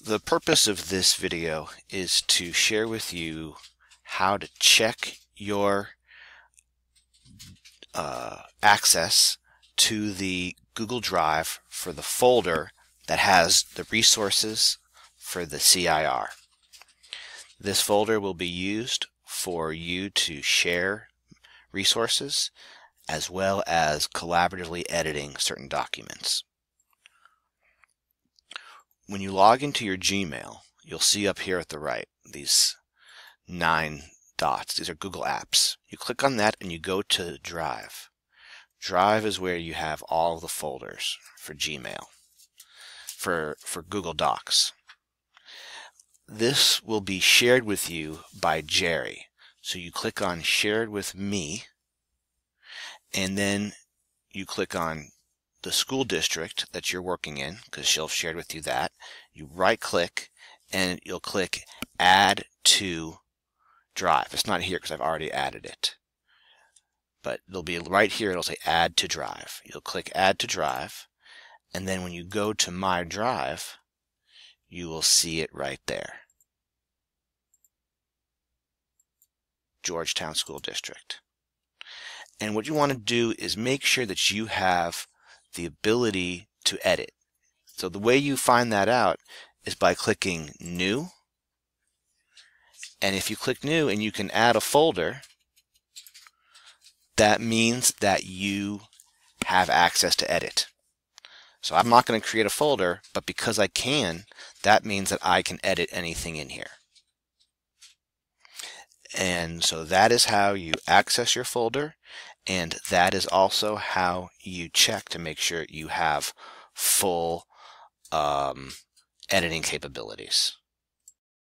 The purpose of this video is to share with you how to check your access to the Google Drive for the folder that has the resources for the CIR. This folder will be used for you to share resources as well as collaboratively editing certain documents. When you log into your Gmail, you'll see up here at the right these 9 dots. These are Google Apps. You click on that and you go to Drive. Drive is where you have all the folders for Gmail, for Google Docs. This will be shared with you by Jerry. So you click on Shared with Me, and then you click on the school district that you're working in, because she'll have shared with you that. You right click and you'll click Add to Drive. It's not here because I've already added it, but it'll be right here. It'll say Add to Drive. You'll click Add to Drive, and then when you go to My Drive, you will see it right there. Georgetown School District. And what you want to do is make sure that you have the ability to edit. So the way you find that out is by clicking New. And if you click New and you can add a folder, that means that you have access to edit. So I'm not going to create a folder, but because I can, that means that I can edit anything in here. And so that is how you access your folder, and that is also how you check to make sure you have full editing capabilities.